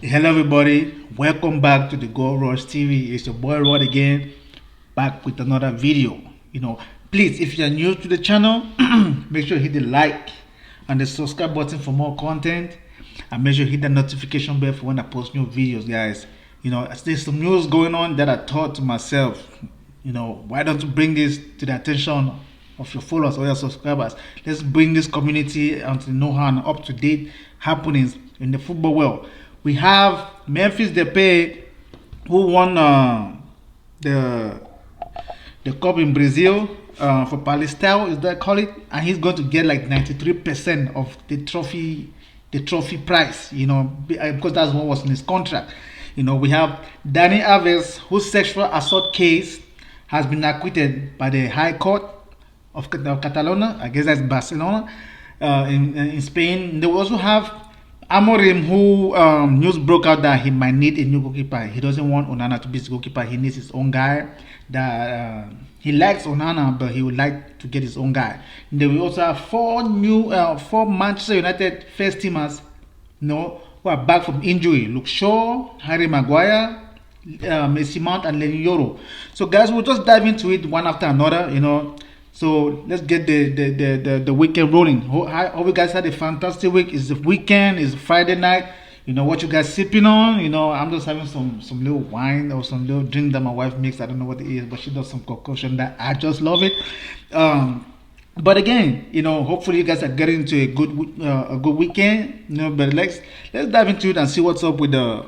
Hello, everybody. Welcome back to the Gold Rush TV. It's your boy Rod again, back with another video. Please, if you're new to the channel, make sure you hit the like and the subscribe button for more content, and make sure you hit the notification bell for when I post new videos, guys. There's some news going on that I thought to myself, why don't you bring this to the attention of your followers or your subscribers? Let's bring this community and to know how and up to date happenings in the football world. We have Memphis Depay, who won the the cup in Brazil for Palestine, is that call it? And he's going to get like 93% of the trophy price. Because that's what was in his contract. We have Dani Alves, whose sexual assault case has been acquitted by the High Court of Catalonia. I guess that's Barcelona in Spain. They will also have Amorim, who news broke out that he might need a new goalkeeper. He doesn't want Onana to be his goalkeeper. He needs his own guy. That he likes Onana, but he would like to get his own guy. And then we also have four Manchester United first teamers, who are back from injury. Luke Shaw, Harry Maguire, Messi Mount, and Lenny Yoro. So, guys, we'll just dive into it one after another. So let's get the weekend rolling. Hope you guys had a fantastic week. It's the weekend. It's Friday night. What you guys sipping on? I'm just having some little wine or some little drink that my wife makes. I don't know what it is, but she does some concoction that I just love it. But again, hopefully you guys are getting into a good weekend. But let's dive into it and see what's up with some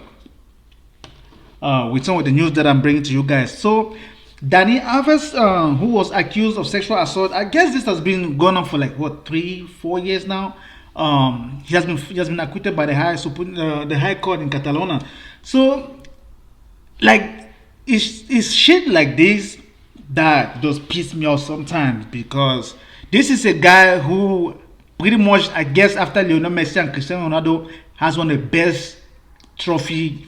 of the news that I'm bringing to you guys. So, Dani Alves, who was accused of sexual assault, I guess this has been going on for like 3-4 years now. He has been acquitted by the High Court in Catalonia. So, like, it's shit like this that does piss me off sometimes, because this is a guy who pretty much, I guess, after Lionel Messi and Cristiano Ronaldo, has one of the best trophy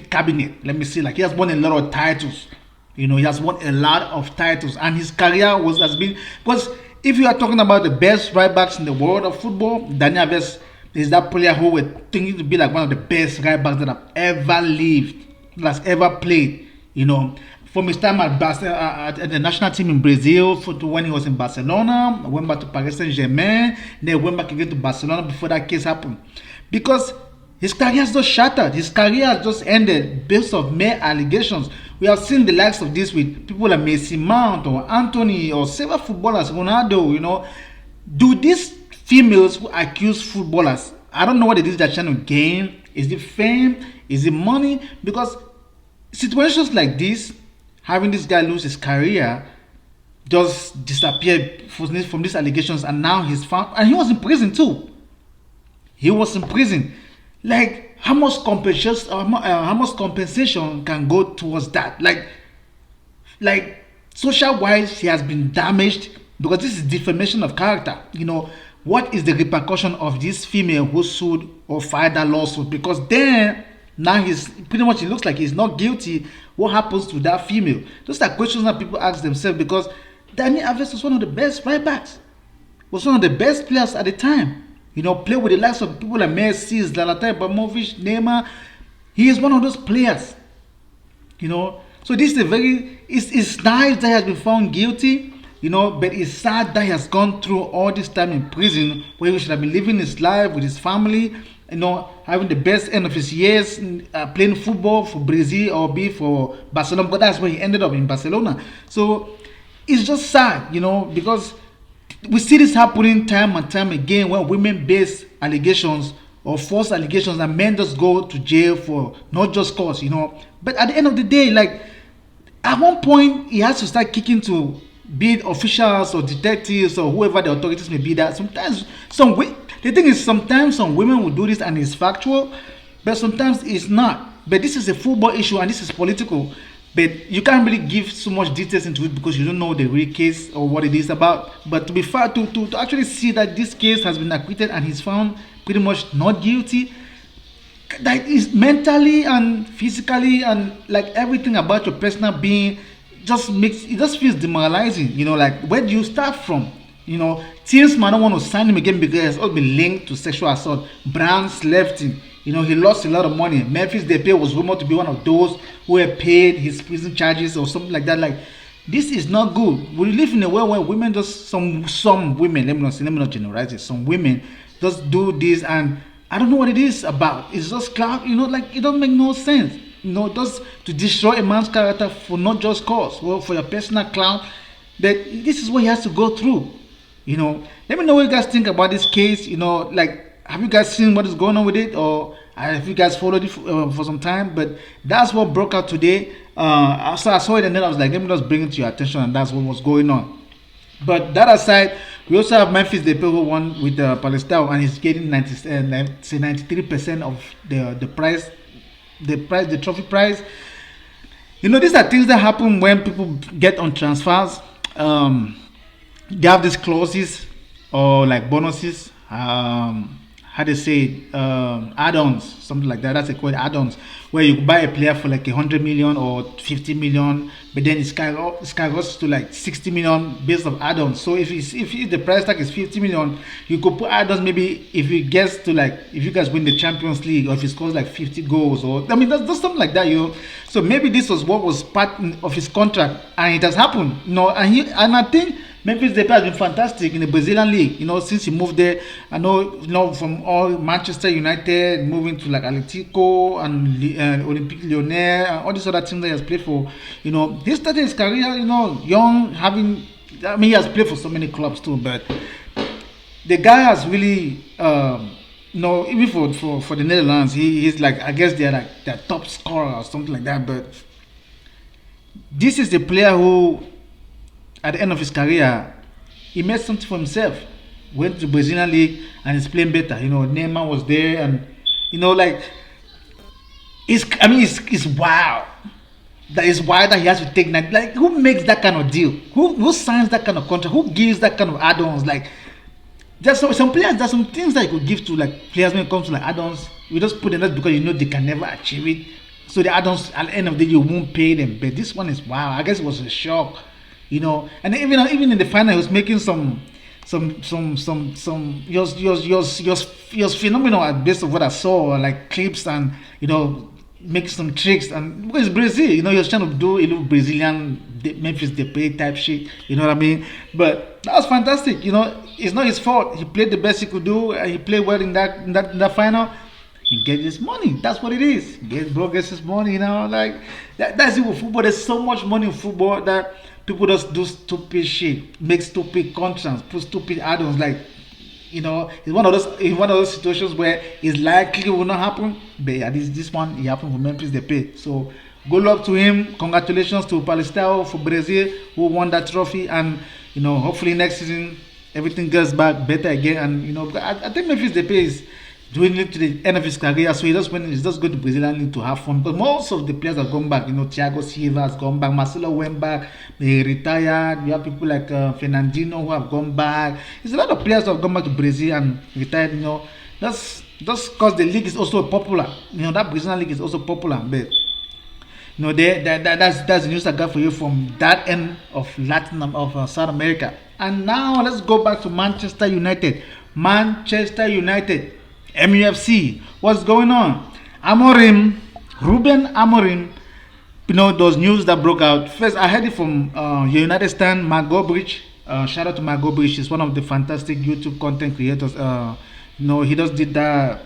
cabinet. Let me see, like, he has won a lot of titles. He has won a lot of titles, and his career has been, because if you are talking about the best right backs in the world of football, Dani Alves is that player who we're thinking to be like one of the best right backs that have ever lived, that's ever played. From his time at the national team in Brazil, to when he was in Barcelona, went back to Paris Saint-Germain, then went back again to Barcelona before that case happened. Because his career has just shattered. His career has just ended based on mere allegations. We have seen the likes of this with people like Messi Mount or Anthony or several footballers, Ronaldo, Do these females who accuse footballers, I don't know what it is they're trying to gain. Is it fame? Is it money? Because situations like this, having this guy lose his career, just disappear from these allegations, and now he's found, and he was in prison too. He was in prison. Like, how much compensation can go towards that? Like social wise, he has been damaged, because this is defamation of character. What is the repercussion of this female who sued or filed that lawsuit? Because then now he's pretty much, it looks like he's not guilty. What happens to that female? Those are questions that people ask themselves, because Dani Alves was one of the best right backs, was one of the best players at the time. Play with the likes of people like Messi, Zlatan Ibrahimovic, Neymar. He is one of those players. So this is it's nice that he has been found guilty, but it's sad that he has gone through all this time in prison, where he should have been living his life with his family, having the best end of his years, playing football for Brazil or be for Barcelona, but that's where he ended up, in Barcelona. So it's just sad, because we see this happening time and time again, when women-based allegations or false allegations, and men just go to jail for not just cause, But at the end of the day, like, at one point, he has to start kicking to be it officials or detectives or whoever the authorities may be. That sometimes the thing is, sometimes some women will do this and it's factual, but sometimes it's not. But this is a football issue and this is political. But you can't really give so much details into it, because you don't know the real case or what it is about. But to be fair, to actually see that this case has been acquitted and he's found pretty much not guilty, that is mentally and physically and like everything about your personal being just feels demoralizing. Like, where do you start from? Teams might not want to sign him again because it's all been linked to sexual assault. Brands left him. He lost a lot of money. Memphis Depay was rumored to be one of those who were paid his prison charges or something like that. Like, this is not good. We live in a world where women just some women. Let me not generalize it. Some women just do this, and I don't know what it is about. It's just clout. Like, it don't make no sense. Just to destroy a man's character for not just cause, well, for your personal clout. That this is what he has to go through. Let me know what you guys think about this case. Like, have you guys seen what is going on with it, or have you guys followed it for some time? But that's what broke out today. So I saw it, and then I was like, let me just bring it to your attention, and that's what was going on. But that aside, we also have Memphis Depay, who won with Palestine, and he's getting 93% of the prize, the trophy prize. These are things that happen when people get on transfers. They have these clauses or like bonuses. How they say it, add-ons, something like that. That's called add-ons, where you buy a player for like 100 million or 50 million, but then it skyrockets to like 60 million based on add-ons. So if the price tag is 50 million, you could put add-ons. Maybe if it gets to like, if you guys win the Champions League, or if it scores like 50 goals, or that's something like that. So maybe this was what was part of his contract, and it has happened. And I think Memphis Depay has been fantastic in the Brazilian league. Since he moved there. I know, from all Manchester United, moving to like Atletico and Olympique Lyonnais and all these other teams that he has played for. He started his career, young, he has played for so many clubs too. But the guy has really, even for the Netherlands, he's like, I guess they're like their top scorer or something like that. But this is the player who, at the end of his career, he made something for himself. Went to Brazilian league and is playing better. Neymar was there, and like, it's wow. That is why that he has to take that. Like, who makes that kind of deal? Who signs that kind of contract? Who gives that kind of add-ons? Like, there's some players. There's some things that you could give to like players when it comes to like add-ons. You just put them there because they can never achieve it. So the add-ons, at the end of the day, you won't pay them. But this one is wow. I guess it was a shock. And even in the final, he was making some he was phenomenal at best of what I saw, like clips, and making some tricks. And because Brazil, he was trying to do a little Brazilian Memphis Depay type shit. You know what I mean? But that was fantastic. It's not his fault. He played the best he could do, and he played well in that final. He gets his money. That's what it is. Gets his money. Like that's it with football. There's so much money in football that people just do stupid shit, make stupid contracts, put stupid add-ons. Like, it's one of those situations where it's likely will not happen. But at least this one, it happened for Memphis Depay. So good luck to him. Congratulations to Palestine for Brazil, who won that trophy. And hopefully next season everything goes back better again. And I think Memphis Depay is doing it to the end of his career, so he's just going to Brazilian league to have fun. But most of the players have gone back. Thiago Silva has gone back, Marcelo went back, they retired. You have people like Fernandinho who have gone back. There's a lot of players who have gone back to Brazil and retired. That's just because the league is also popular. That Brazilian league is also popular. But that's the news I got for you from that end of South America. And now let's go back to Manchester United. MUFC, what's going on? Ruben Amorim, those news that broke out. First, I heard it from United Stan, Mark Goldbridge. Shout out to Mark Goldbridge. He's one of the fantastic YouTube content creators. He just did that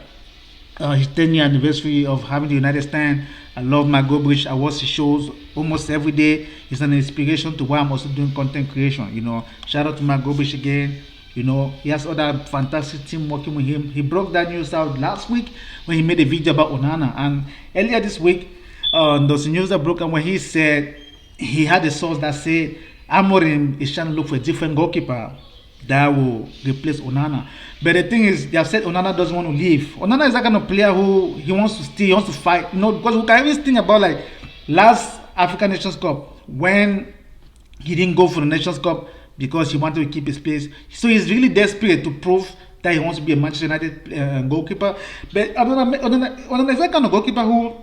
his 10-year anniversary of having the United Stand. I love Mark Goldbridge. I watch his shows almost every day. It's an inspiration to why I'm also doing content creation. Shout out to Mark Goldbridge again. He has other fantastic team working with him. He broke that news out last week when he made a video about Onana. And earlier this week, there's news that broke out when he said he had a source that said Amorim is trying to look for a different goalkeeper that will replace Onana. But the thing is, they have said Onana doesn't want to leave. Onana is that kind of player who he wants to stay, he wants to fight. Because we can even think about like last African Nations Cup when he didn't go for the Nations Cup because he wanted to keep his place. So he's really desperate to prove that he wants to be a Manchester United goalkeeper. But Onana is that kind of goalkeeper who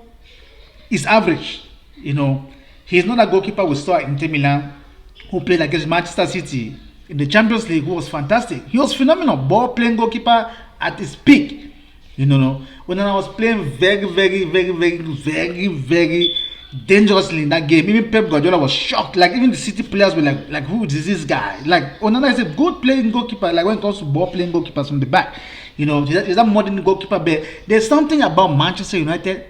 is average. He's not a goalkeeper we saw at Inter Milan who played against Manchester City in the Champions League, who was fantastic. He was phenomenal ball playing goalkeeper at his peak. When I was playing very dangerously in that game. Even Pep Guardiola was shocked. Like even the City players were like who is this guy? Like Onana is a good playing goalkeeper. Like when it comes to ball playing goalkeepers from the back, he's that modern goalkeeper. But there's something about Manchester United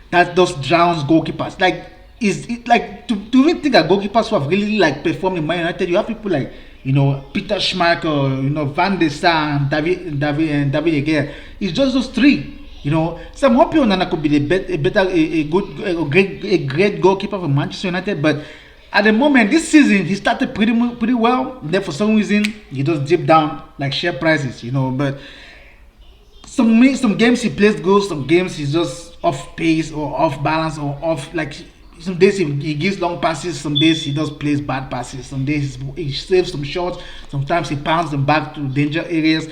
that those drowns goalkeepers. Like is it like to even think that goalkeepers who have really like performed in Man United, you have people like Peter Schmeichel, Van der Sar, David Gea. It's just those three. So I'm hoping Onana could be a great goalkeeper for Manchester United. But at the moment, this season he started pretty well. Then for some reason he just dipped down like share prices. But some games he plays good, some games he's just off pace or off balance or off like. Some days he gives long passes, some days he just plays bad passes, some days he saves some shots, sometimes he pounds them back to danger areas.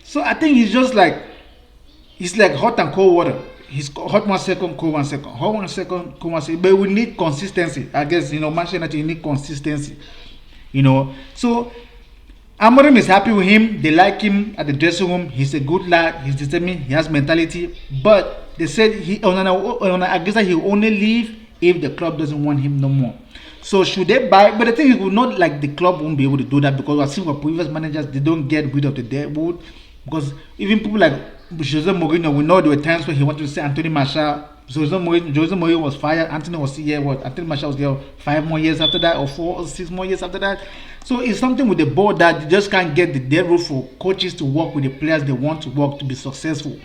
So I think he's like hot and cold water. He's hot 1 second, cold 1 second, hot 1 second, cold 1 second. But we need consistency. I guess Manchester United, you need consistency. So Amorim is happy with him. They like him at the dressing room. He's a good lad. He's determined. He has mentality. But they said I guess that he'll only leave if the club doesn't want him no more. So should they buy? But the thing is, not like the club won't be able to do that because I've seen with previous managers, they don't get rid of the deadwood. Because even people like Jose Mourinho, we know there were times when he wanted to say Anthony Martial. Jose Mourinho was fired. Anthony was here. Anthony Martial was there 5 more years after that, or 4 or 6 more years after that. So it's something with the board that they just can't get the deadwood for coaches to work with the players they want to work to be successful.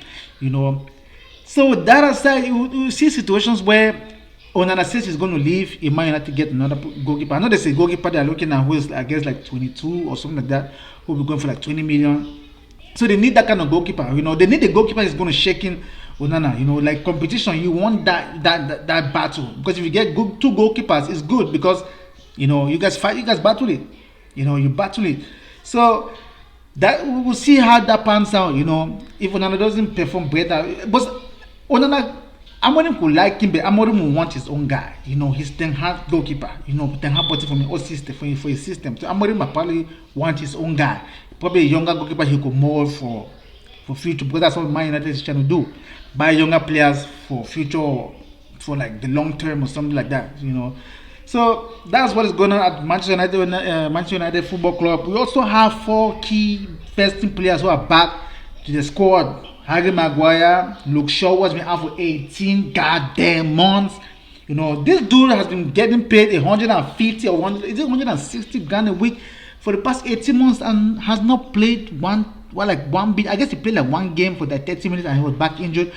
So that aside, you see situations where Onana says he's going to leave. He might have to get another goalkeeper. I know there's a goalkeeper they're looking at who is, I guess, like 22 or something like that, who will be going for like 20 million. So they need that kind of goalkeeper. They need a goalkeeper who's going to shake in Onana. Like competition, you want that battle because if you get two goalkeepers, it's good because you guys fight, you guys battle it. You battle it. So that we'll see how that pans out. If Onana doesn't perform better, but Onana. Amorim could like him, but Amorim will want his own guy. He's Ten Hag goalkeeper. Ten Hag bought it from his system, for his system. So Amorim will probably want his own guy. Probably a younger goalkeeper he could mold for future, because that's what Man United is trying to do. Buy younger players for future, for like the long term or something like that. So that's what is going on at Manchester United Football Club. We also have 4 key first team players who are back to the squad. Harry Maguire, Luke Shaw was been out for 18 goddamn months. This dude has been getting paid 150 or 160 grand a week for the past 18 months and has not played one bit. I guess he played like 1 game for that 30 minutes and he was back injured.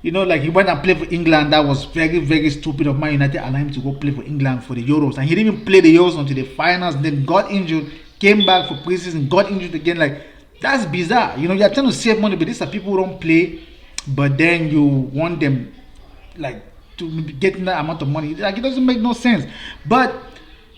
Like he went and played for England. That was very stupid of Man United allowing him to go play for England for the Euros. And he didn't even play the Euros until the finals, then got injured, came back for preseason, got injured again. Like, that's bizarre. You're trying to save money, but these are people who don't play, but then you want them like to get that amount of money. Like, it doesn't make no sense. But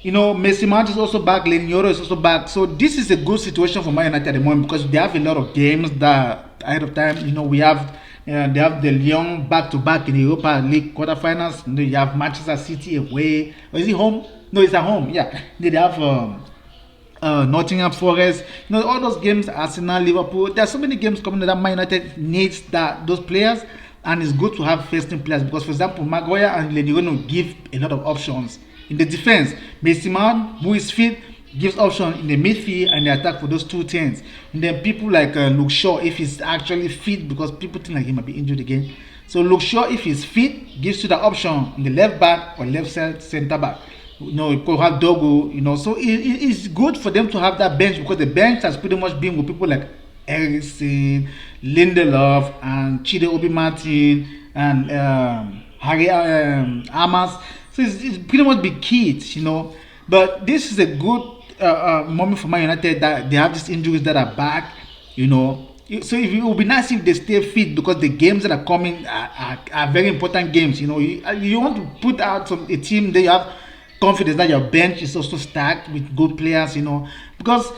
Messi Mount is also back, Lenioro is also back. So this is a good situation for Man United at the moment because they have a lot of games that ahead of time. We have they have the Lyon back-to-back in the Europa League quarterfinals. You have Manchester City away. Or is it home? No, it's at home. Yeah. They have Nottingham Forest, all those games, Arsenal, Liverpool. There are so many games coming that Man United needs those players, and it's good to have first team players because, for example, Maguire and Leniano give a lot of options in the defense. Messi Mount, who is fit, gives option in the midfield and the attack for those 2 10s. And then people like Luke Shaw, if he's actually fit, because people think like he might be injured again. So Luke Shaw, if he's fit, gives you the option in the left back or left side centre back. You could have Dogo, so it's good for them to have that bench because the bench has pretty much been with people like Eriksen, Lindelof, and Chide Obi Martin, and Harry Amas. So it's pretty much big kids, But this is a good moment for Man United that they have these injuries that are back, So it would be nice if they stay fit because the games that are coming are very important games. You want to put out a team that you have confidence that your bench is also stacked with good players, because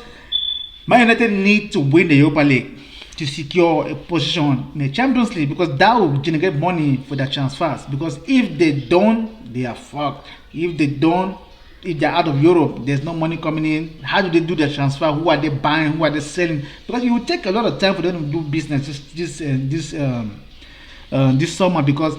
Man United need to win the Europa League to secure a position in the Champions League because that will generate money for their transfers. Because if they don't, they are fucked. If they don't, if they're out of Europe, there's no money coming in. How do they do the transfer? Who are they buying? Who are they selling? Because it will take a lot of time for them to do business this summer, because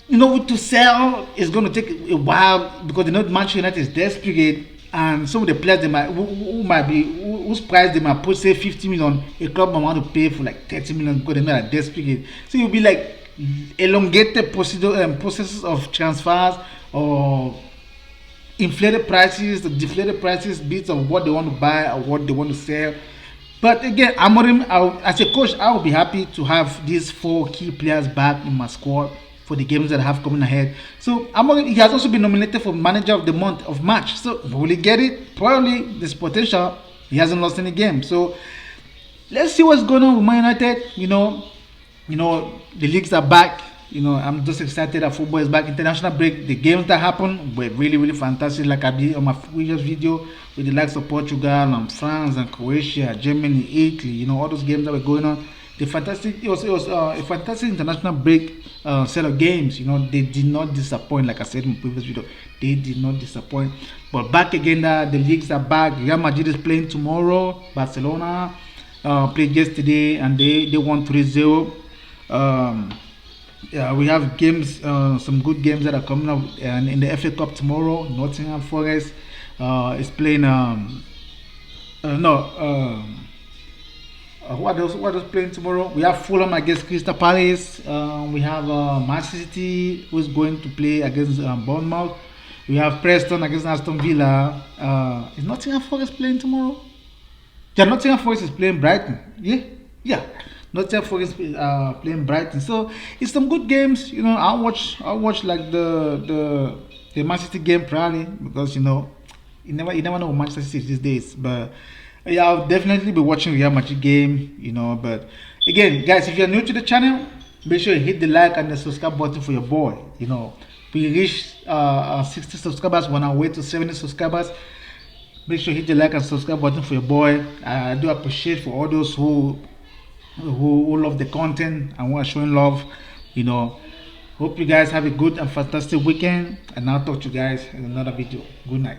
to sell is going to take a while, because Manchester United is desperate, and some of the players they might who might be whose price they might put, say 50 million, a club might want to pay for like 30 million because they're not desperate. So you'll be like elongated processes of transfers, or inflated prices, the deflated prices, bits of what they want to buy or what they want to sell. But again, Amorim, as a coach, I will be happy to have these 4 key players back in my squad for the games that I have coming ahead. So Amorim, he has also been nominated for Manager of the Month of March. So will he get it? Probably. There's potential. He hasn't lost any game. So let's see what's going on with Man United. The leagues are back. I'm just excited that football is back. International break, the games that happened were really, really fantastic. Like I did on my previous video with the likes of Portugal and France and Croatia, Germany, Italy. All those games that were going on. It was a fantastic international break set of games. They did not disappoint. Like I said in my previous video, they did not disappoint. But back again, the leagues are back. Real Madrid is playing tomorrow. Barcelona played yesterday and they won 3-0. We have games, some good games that are coming up, and in the FA Cup tomorrow, Nottingham Forest is playing. What else playing tomorrow? We have Fulham against Crystal Palace. We have Manchester City, who is going to play against Bournemouth. We have Preston against Aston Villa. Is Nottingham Forest playing tomorrow? Yeah, Nottingham Forest is playing Brighton. Yeah. Nottingham Forest playing Brighton. So it's some good games. I'll watch like the Manchester City game probably, because you never know Manchester City these days. But yeah, I'll definitely be watching Real Madrid game. But again, guys, if you're new to the channel, make sure you hit the like and the subscribe button for your boy. We reached 60 subscribers. We're on our way to 70 subscribers. Make sure you hit the like and subscribe button for your boy. I do appreciate for all those who love the content and who are showing love. Hope you guys have a good and fantastic weekend, and I'll talk to you guys in another video. Good night.